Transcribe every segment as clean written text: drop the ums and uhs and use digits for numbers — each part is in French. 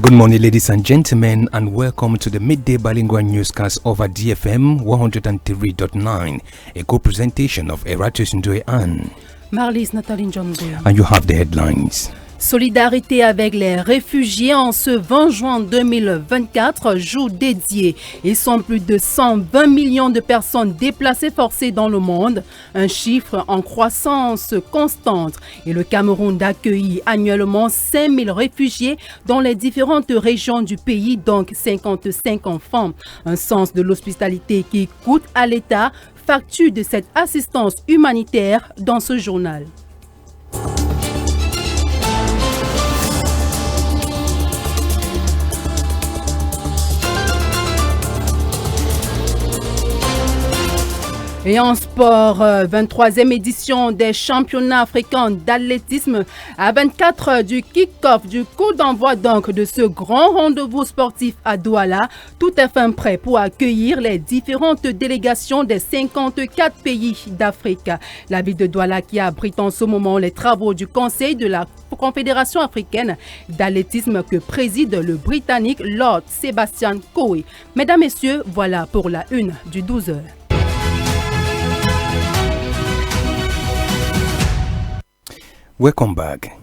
Good morning, ladies and gentlemen, and welcome to the midday bilingual newscast over DFM 103.9, a co-presentation of Eratus Ndoye-Anne. Marlise Nathalie Njombo. And you have the headlines. Solidarité avec les réfugiés en ce 20 juin 2024, jour dédié. Ils sont plus de 120 millions de personnes déplacées forcées dans le monde, un chiffre en croissance constante. Et le Cameroun accueille annuellement 5000 réfugiés dans les différentes régions du pays, donc 55 enfants. Un sens de l'hospitalité qui coûte à l'État, facture de cette assistance humanitaire dans ce journal. Et en sport, 23e édition des championnats africains d'athlétisme à 24 du kick-off, du coup d'envoi donc de ce grand rendez-vous sportif à Douala. Tout est fin prêt pour accueillir les différentes délégations des 54 pays d'Afrique. La ville de Douala qui abrite en ce moment les travaux du Conseil de la Confédération africaine d'athlétisme que préside le Britannique Lord Sebastian Coe. Mesdames, Messieurs, voilà pour la une du 12h. Welcome back.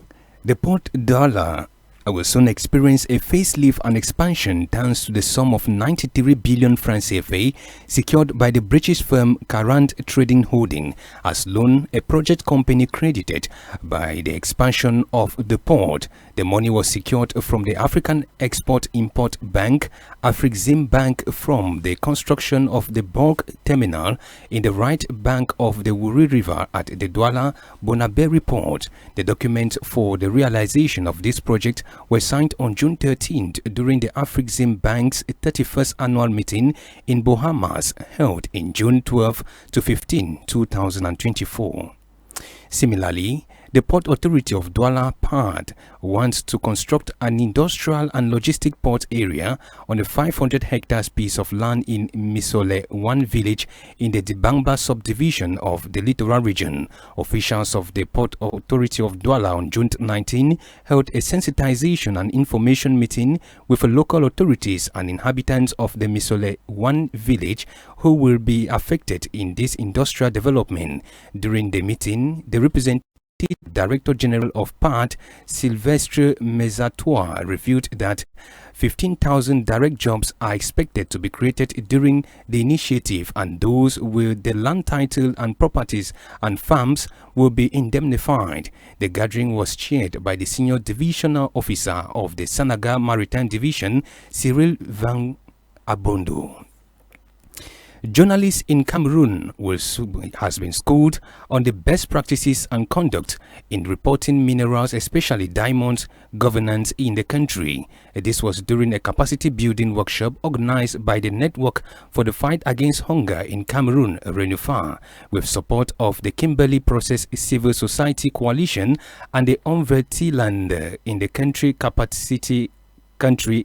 The Port Douala will soon experience a facelift and expansion thanks to the sum of 93 billion francs CFA secured by the British firm Carant Trading Holding as loan, a project company credited by the expansion of the port. The money was secured from the African Export-Import Bank, Afrexim Bank, from the construction of the bulk terminal in the right bank of the Wuri River at the Douala Bonaberi port. The documents for the realization of this project were signed on June 13th during the Afrexim Bank's 31st annual meeting in Bahamas, held in June 12 to 15, 2024. Similarly, the Port Authority of Douala Port wants to construct an industrial and logistic port area on a 500 hectares piece of land in Misole, one village in the Dibangba subdivision of the Littoral region. Officials of the Port Authority of Douala on June 19 held a sensitization and information meeting with local authorities and inhabitants of the Misole, one village who will be affected in this industrial development. During the meeting, the representative Director General of PART, Sylvestre Mezatoire, revealed that 15,000 direct jobs are expected to be created during the initiative, and those with the land title and properties and farms will be indemnified. The gathering was chaired by the Senior Divisional Officer of the Sanaga Maritime Division, Cyril Van Abondo. Journalists in Cameroon has been schooled on the best practices and conduct in reporting minerals, especially diamonds, governance in the country. This was during a capacity building workshop organized by the Network for the Fight Against Hunger in Cameroon, RENUFA, with support of the Kimberley Process Civil Society Coalition and the Onvertiland in the country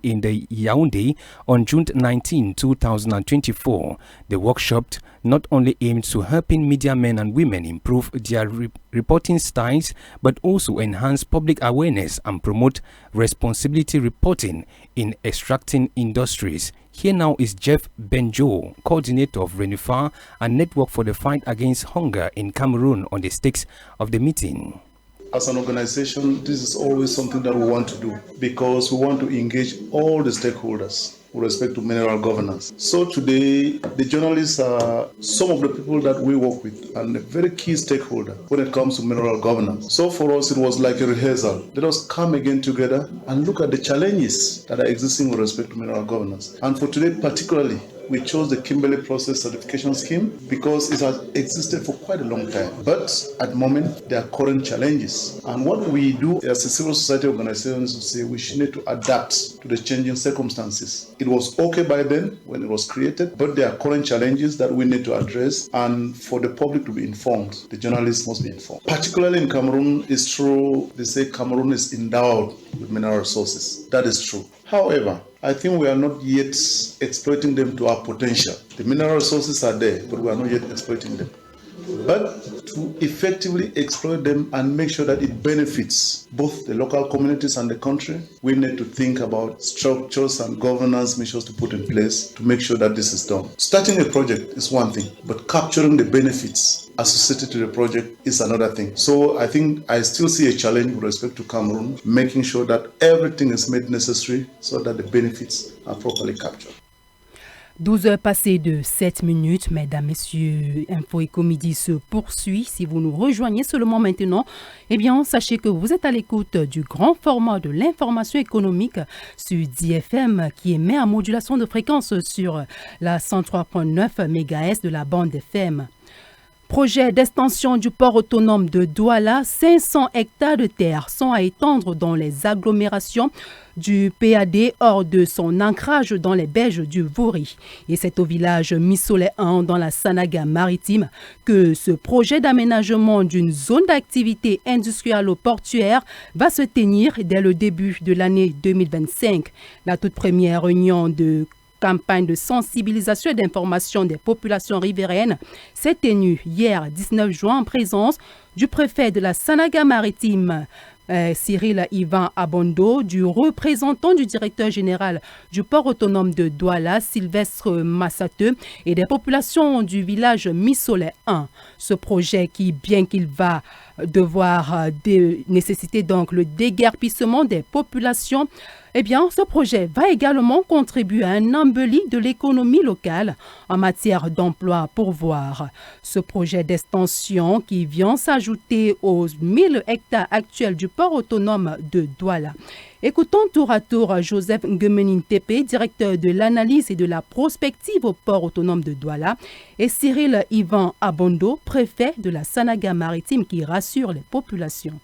in the Yaoundé on June 19, 2024. The workshop not only aimed to helping media men and women improve their reporting styles, but also enhance public awareness and promote responsibility reporting in extracting industries. Here now is Jeff Benjo, coordinator of RENUFA and Network for the Fight Against Hunger in Cameroon, on the stakes of the meeting. As an organization, this is always something that we want to do because we want to engage all the stakeholders with respect to mineral governance. So today, the journalists are some of the people that we work with and a very key stakeholder when it comes to mineral governance. So for us, it was like a rehearsal. Let us come again together and look at the challenges that are existing with respect to mineral governance. And for today, particularly, we chose the Kimberley Process Certification Scheme because it has existed for quite a long time. But at the moment, there are current challenges. And what we do as a civil society organization is to say we should need to adapt to the changing circumstances. It was okay by then when it was created, but there are current challenges that we need to address. And for the public to be informed, the journalists must be informed. Particularly in Cameroon, it's true, they say Cameroon is endowed with mineral resources. That is true. However, I think we are not yet exploiting them to our potential. The mineral resources are there, but we are not yet exploiting them. but to effectively exploit them and make sure that it benefits both the local communities and the country, we need to think about structures and governance measures to put in place to make sure that this is done. Starting a project is one thing, but capturing the benefits associated to the project is another thing. So I think I still see a challenge with respect to Cameroon, making sure that everything is made necessary so that the benefits are properly captured. 12 heures passées de 7 minutes, mesdames, messieurs, Info Éco Midi se poursuit. Si vous nous rejoignez seulement maintenant, eh bien, sachez que vous êtes à l'écoute du grand format de l'information économique sur DFM qui émet en modulation de fréquence sur la 103.9 MHz de la bande FM. Projet d'extension du port autonome de Douala, 500 hectares de terre sont à étendre dans les agglomérations du PAD hors de son ancrage dans les berges du Vouri. Et c'est au village Missolé 1 dans la Sanaga maritime que ce projet d'aménagement d'une zone d'activité industrielle portuaire va se tenir dès le début de l'année 2025. La toute première réunion de campagne de sensibilisation et d'information des populations riveraines s'est tenue hier 19 juin en présence du préfet de la Sanaga maritime Cyril Ivan Abondo, du représentant du directeur général du port autonome de Douala, Sylvestre Massateux, et des populations du village Missolé 1. Ce projet qui, bien qu'il va devoir nécessiter donc le déguerpissement des populations, eh bien, ce projet va également contribuer à un embelli de l'économie locale en matière d'emploi pourvoir. Ce projet d'extension qui vient s'ajouter aux 1000 hectares actuels du port autonome de Douala. Écoutons tour à tour Joseph Nguemenin Tepe, directeur de l'analyse et de la prospective au port autonome de Douala, et Cyril Ivan Abondo, préfet de la Sanaga maritime, qui rassure les populations.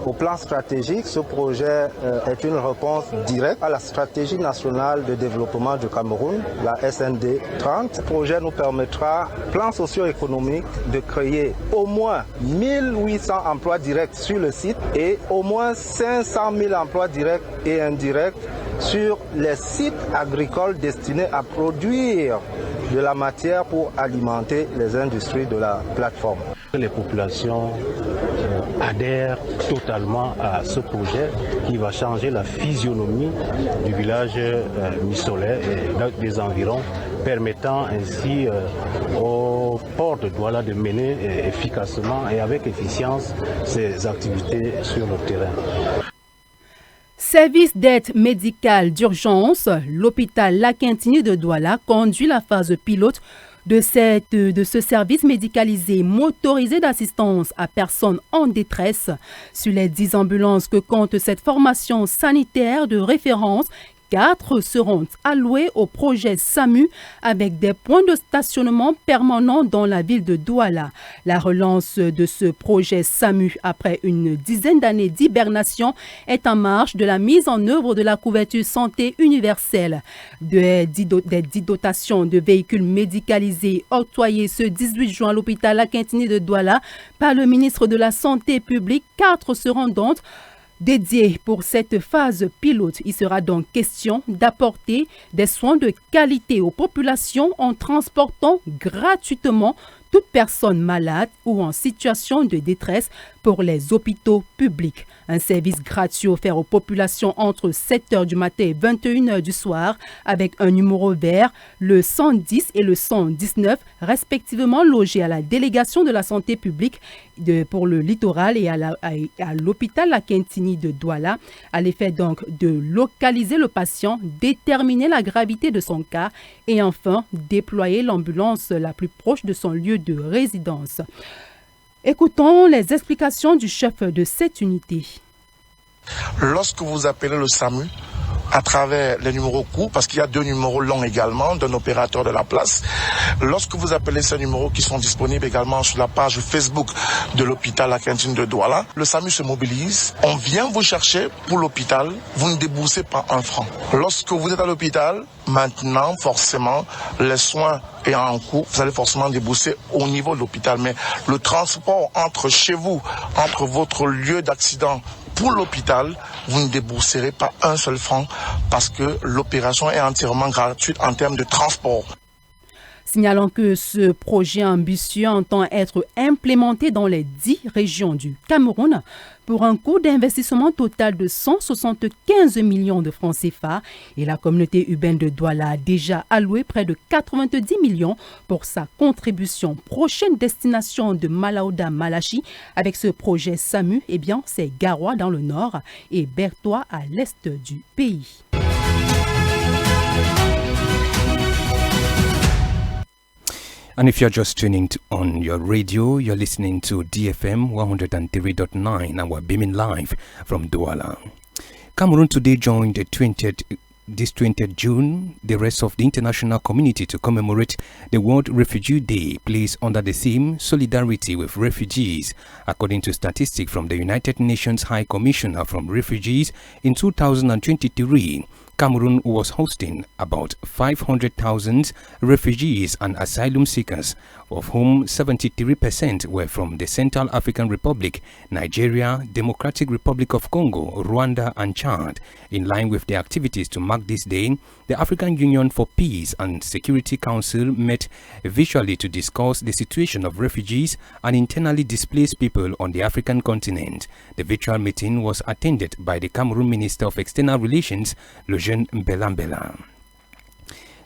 Au plan stratégique, ce projet est une réponse directe à la stratégie nationale de développement du Cameroun, la SND 30. Ce projet nous permettra, plan socio-économique, de créer au moins 1800 emplois directs sur le site et au moins 500 000 emplois directs et indirects sur les sites agricoles destinés à produire de la matière pour alimenter les industries de la plateforme. Les populations adhèrent totalement à ce projet qui va changer la physionomie du village Missolé et des environs, permettant ainsi au port de Douala de mener efficacement et avec efficience ses activités sur le terrain. Service d'aide médicale d'urgence, l'hôpital La Quintini de Douala conduit la phase pilote de ce service médicalisé motorisé d'assistance à personnes en détresse. Sur les 10 ambulances que compte cette formation sanitaire de référence, 4 seront alloués au projet SAMU avec des points de stationnement permanents dans la ville de Douala. La relance de ce projet SAMU après une dizaine d'années d'hibernation est en marche de la mise en œuvre de la couverture santé universelle. Des 10 dotations de véhicules médicalisés octroyées ce 18 juin à l'hôpital La Quintini de Douala par le ministre de la Santé publique, 4 seront donc dédié pour cette phase pilote. Il sera donc question d'apporter des soins de qualité aux populations en transportant gratuitement toute personne malade ou en situation de détresse pour les hôpitaux publics. Un service gratuit offert aux populations entre 7h du matin et 21h du soir avec un numéro vert, le 110 et le 119, respectivement logés à la délégation de la santé publique pour le littoral et à l'hôpital La Quintini de Douala, à l'effet donc de localiser le patient, déterminer la gravité de son cas et enfin déployer l'ambulance la plus proche de son lieu de résidence. Écoutons les explications du chef de cette unité. Lorsque vous appelez le SAMU, à travers les numéros courts, parce qu'il y a 2 numéros longs également d'un opérateur de la place. Lorsque vous appelez ces numéros qui sont disponibles également sur la page Facebook de l'hôpital La Quintini de Douala, le SAMU se mobilise. On vient vous chercher pour l'hôpital, vous ne déboursez pas 1 franc. Lorsque vous êtes à l'hôpital, maintenant, forcément, les soins est en cours, vous allez forcément débourser au niveau de l'hôpital. Mais le transport entre chez vous, entre votre lieu d'accident, pour l'hôpital, vous ne débourserez pas 1 seul franc parce que l'opération est entièrement gratuite en termes de transport. Signalons que ce projet ambitieux entend être implémenté dans les 10 régions du Cameroun pour un coût d'investissement total de 175 millions de francs CFA et la communauté urbaine de Douala a déjà alloué près de 90 millions pour sa contribution. Prochaine destination de Malaouda Malachi avec ce projet SAMU, c'est Garoua dans le nord et Bertois à l'est du pays. And if you're just tuning on your radio, you're listening to DFM 103.9, and we're beaming live from Douala. Cameroon today joined this 20th June, the rest of the international community to commemorate the World Refugee Day, placed under the theme Solidarity with Refugees. According to statistics from the United Nations High Commissioner for Refugees, in 2023, Cameroon was hosting about 500,000 refugees and asylum seekers, of whom 73% were from the Central African Republic, Nigeria, Democratic Republic of Congo, Rwanda, and Chad. In line with the activities to mark this day, the African Union for Peace and Security Council met virtually to discuss the situation of refugees and internally displaced people on the African continent. The virtual meeting was attended by the Cameroon Minister of External Relations, Lejeune Mbelambela.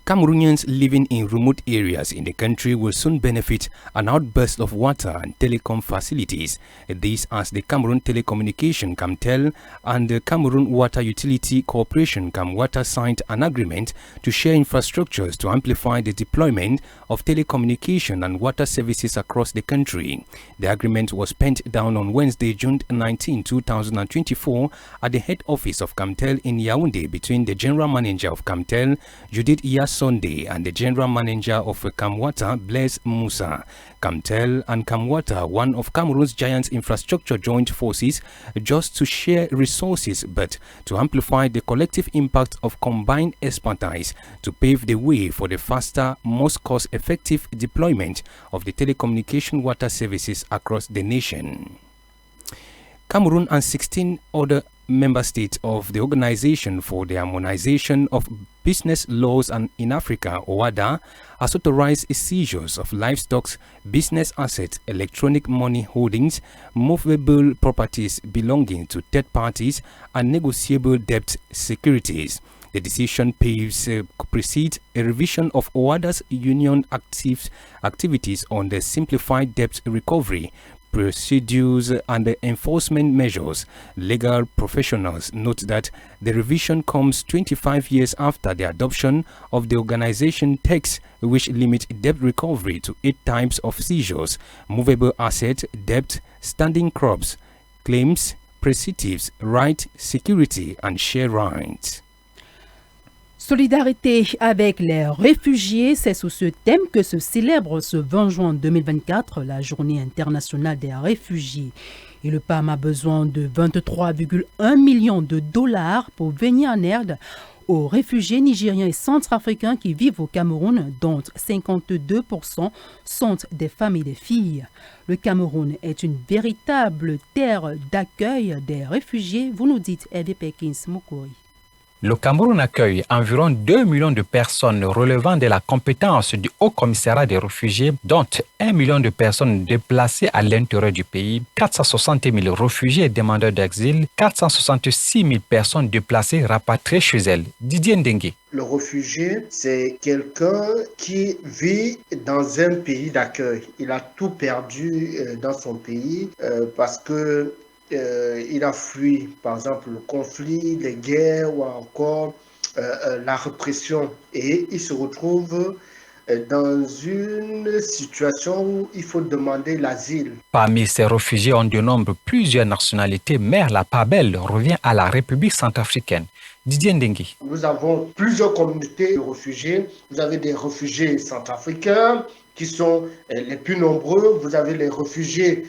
Cameroonians living in remote areas in the country will soon benefit an outburst of water and telecom facilities. This as the Cameroon Telecommunication Camtel and the Cameroon Water Utility Corporation Camwater signed an agreement to share infrastructures to amplify the deployment of telecommunication and water services across the country. The agreement was penned down on Wednesday, June 19, 2024 at the head office of Camtel in Yaoundé between the General Manager of Camtel, Judith Sunday, and the General Manager of Camwater, Blaise Moussa. Camtel and Camwater, one of Cameroon's giant infrastructure joint forces, just to share resources but to amplify the collective impact of combined expertise to pave the way for the faster, most cost-effective deployment of the telecommunication water services across the nation. Cameroon and 16 other member states of the Organization for the Harmonization of Business Laws and in Africa, OADA, has authorized seizures of livestock, business assets, electronic money holdings, movable properties belonging to third parties, and negotiable debt securities. The decision precedes a revision of OADA's union activities on the simplified debt recovery procedures and the enforcement measures. Legal professionals note that the revision comes 25 years after the adoption of the organization text, which limit debt recovery to 8 types of seizures: movable asset, debt, standing crops, claims, precipities, right, security, and share rights. Solidarité avec les réfugiés, c'est sous ce thème que se célèbre ce 20 juin 2024 la Journée internationale des réfugiés. Et le PAM a besoin de 23,1 millions de dollars pour venir en aide aux réfugiés nigériens et centrafricains qui vivent au Cameroun, dont 52% sont des femmes et des filles. Le Cameroun est une véritable terre d'accueil des réfugiés, vous nous dites Hervé Perkins Moukouri. Le Cameroun accueille environ 2 millions de personnes relevant de la compétence du Haut Commissariat des réfugiés, dont 1 million de personnes déplacées à l'intérieur du pays, 460 000 réfugiés et demandeurs d'exil, 466 000 personnes déplacées rapatriées chez elles. Didier Ndengue. Le réfugié, c'est quelqu'un qui vit dans un pays d'accueil. Il a tout perdu dans son pays parce que il a fui, par exemple, le conflit, les guerres ou encore la répression. Et il se retrouve dans une situation où il faut demander l'asile. Parmi ces réfugiés, on dénombre plusieurs nationalités, mais la part belle revient à la République centrafricaine. Didier Ndengue. Nous avons plusieurs communautés de réfugiés. Vous avez des réfugiés centrafricains qui sont les plus nombreux. Vous avez les réfugiés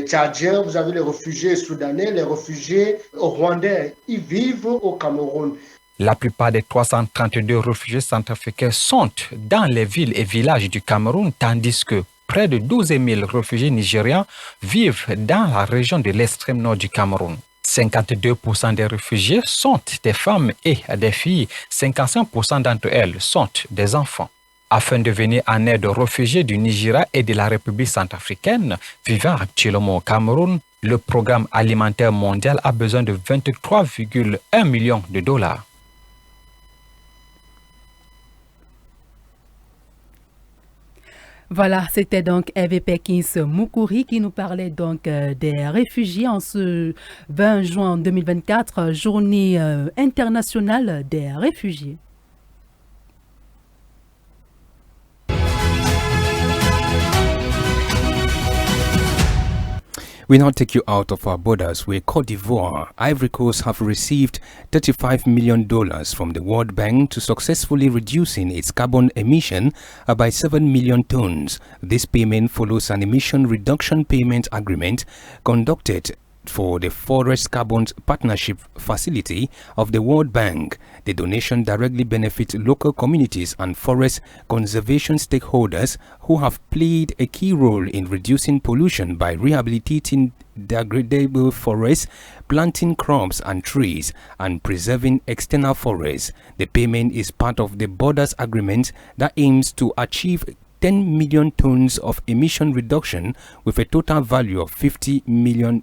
tchadiens, vous avez les réfugiés soudanais, les réfugiés rwandais. Ils vivent au Cameroun. La plupart des 332 réfugiés centrafricains sont dans les villes et villages du Cameroun, tandis que près de 12 000 réfugiés nigérians vivent dans la région de l'extrême nord du Cameroun. 52% des réfugiés sont des femmes et des filles. 55% d'entre elles sont des enfants. afin de venir en aide aux réfugiés du Nigeria et de la République centrafricaine vivant actuellement au Cameroun. Le programme alimentaire mondial a besoin de 23,1 millions de dollars. Voilà, c'était donc Hervé Perkins Moukouri qui nous parlait donc des réfugiés en ce 20 juin 2024, journée internationale des réfugiés. We now take you out of our borders where Côte d'Ivoire, Ivory Coast have received $35 million from the World Bank to successfully reducing its carbon emission by 7 million tons. This payment follows an emission reduction payment agreement conducted for the Forest Carbon Partnership Facility of the World Bank. The donation directly benefits local communities and forest conservation stakeholders who have played a key role in reducing pollution by rehabilitating degradable forests, planting crops and trees, and preserving external forests. The payment is part of the Borders Agreement that aims to achieve 10 million tons of emission reduction with a total value of $50 million.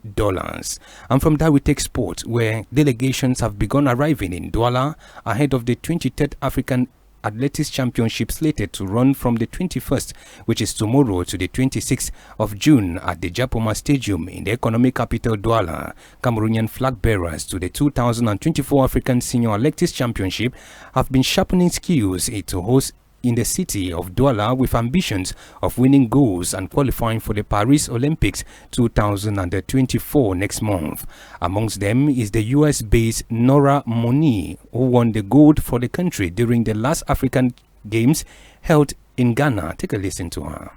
And from that we take sports, where delegations have begun arriving in Douala ahead of the 23rd African Athletics Championship slated to run from the 21st, which is tomorrow, to the 26th of June at the Japoma Stadium in the economic capital Douala. Cameroonian flag bearers to the 2024 African Senior Athletics Championship have been sharpening skills to host in the city of Douala with ambitions of winning goals and qualifying for the Paris Olympics 2024 next month. Amongst them is the US-based Nora Moni, who won the gold for the country during the last African Games held in Ghana. Take a listen to her.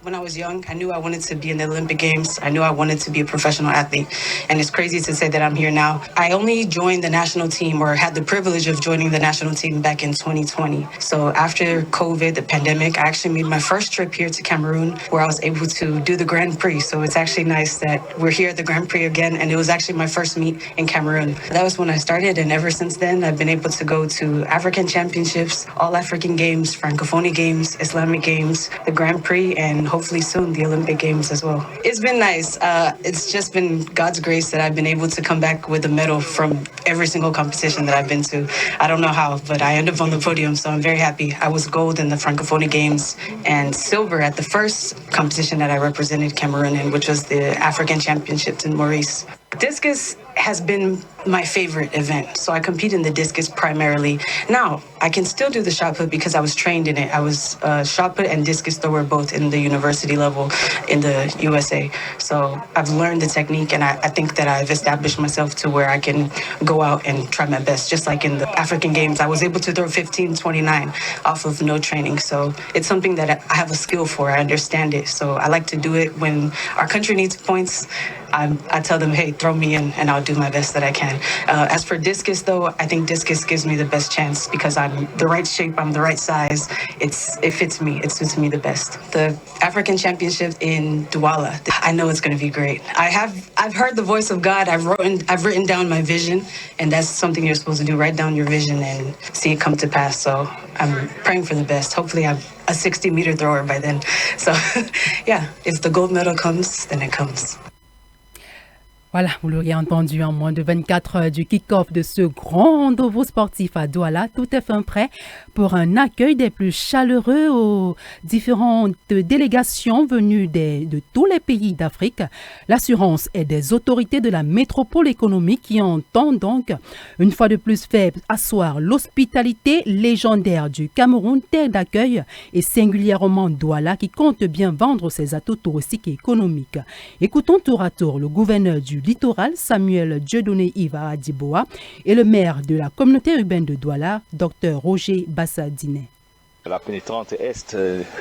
When I was young, I knew I wanted to be in the Olympic Games. I knew I wanted to be a professional athlete. And it's crazy to say that I'm here now. I only joined the national team, or had the privilege of joining the national team, back in 2020. So after COVID, the pandemic, I actually made my first trip here to Cameroon, where I was able to do the Grand Prix. So it's actually nice that we're here at the Grand Prix again. And it was actually my first meet in Cameroon. That was when I started. And ever since then, I've been able to go to African Championships, All African Games, Francophonie Games, Islamic Games, the Grand Prix, and hopefully soon the Olympic Games as well. It's been nice. It's just been God's grace that I've been able to come back with a medal from every single competition that I've been to. I don't know how, but I ended up on the podium, so I'm very happy. I was gold in the Francophonie Games and silver at the first competition that I represented Cameroon in, which was the African Championships in Maurice. Discus has been my favorite event, so I compete in the discus primarily. Now, I can still do the shot put because I was trained in it. I was shot put and discus thrower both in the university level in the USA. So I've learned the technique, and I think that I've established myself to where I can go out and try my best. Just like in the African Games, I was able to throw 15.29 off of no training. So it's something that I have a skill for. I understand it. So I like to do it when our country needs points. I tell them, hey, throw me in, and I'll do my best that I can. As for discus, though, I think discus gives me the best chance because I'm the right shape, I'm the right size. It fits me. It suits me the best. The African Championship in Douala, I know it's going to be great. I've heard the voice of God. I've written down my vision, and that's something you're supposed to do. Write down your vision and see it come to pass. So I'm praying for the best. Hopefully, I'm a 60-meter thrower by then. So, yeah, if the gold medal comes, then it comes. Voilà, vous l'aurez entendu, en moins de 24 heures du kick-off de ce grand rendez-vous sportif à Douala, tout est fin prêt pour un accueil des plus chaleureux aux différentes délégations venues de tous les pays d'Afrique. L'assurance est des autorités de la métropole économique qui entendent donc une fois de plus faire asseoir l'hospitalité légendaire du Cameroun, terre d'accueil, et singulièrement Douala qui compte bien vendre ses atouts touristiques et économiques. Écoutons tour à tour le gouverneur du littoral, Samuel Dieudonné Iva Adiboa, et le maire de la communauté urbaine de Douala, Dr Roger Bassadinet. La pénétrante Est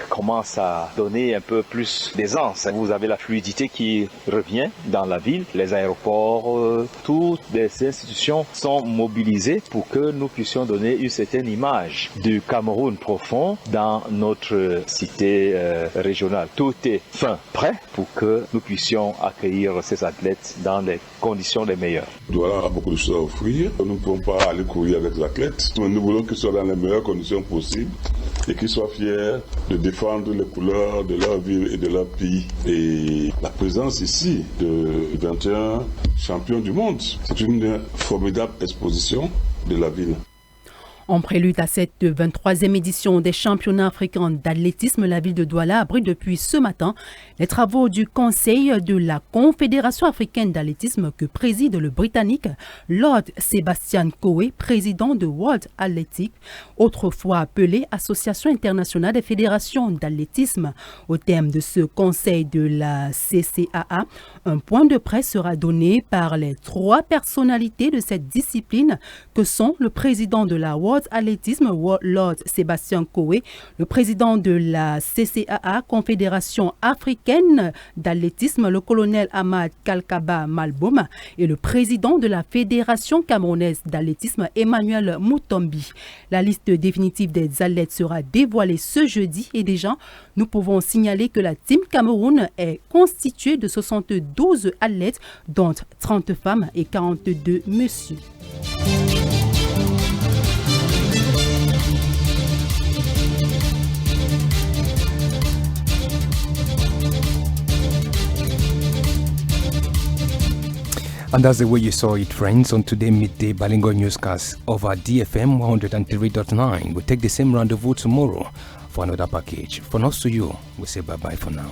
commence à donner un peu plus d'aisance. Vous avez la fluidité qui revient dans la ville, les aéroports, toutes les institutions sont mobilisées pour que nous puissions donner une certaine image du Cameroun profond dans notre cité régionale. Tout est prêt pour que nous puissions accueillir ces athlètes dans les conditions les meilleures. Douala a beaucoup de choses à offrir. Nous ne pouvons pas aller courir avec l'athlète. Nous voulons qu'ils soient dans les meilleures conditions possibles et qu'ils soient fiers de défendre les couleurs de leur ville et de leur pays. Et la présence ici de 21 champions du monde, c'est une formidable exposition de la ville. En prélude à cette 23e édition des championnats africains d'athlétisme, la ville de Douala abrite depuis ce matin les travaux du Conseil de la Confédération africaine d'athlétisme que préside le Britannique Lord Sebastian Coe, président de World Athletics, autrefois appelé Association internationale des fédérations d'athlétisme. Au terme de ce conseil de la CCAA, un point de presse sera donné par les 3 personnalités de cette discipline que sont le président de la World Athlétisme, Lord Sebastian Coe, le président de la CCAA, Confédération africaine d'athlétisme, le colonel Ahmad Kalkaba Malboum, et le président de la Fédération camerounaise d'athlétisme, Emmanuel Moutombi. La liste définitive des athlètes sera dévoilée ce jeudi et déjà, nous pouvons signaler que la Team Cameroun est constituée de 72 athlètes, dont 30 femmes et 42 messieurs. And that's the way you saw it, friends, on today's midday bilingual newscast over DFM 103.9. We'll take the same rendezvous tomorrow for another package. From us to you, we say bye-bye for now.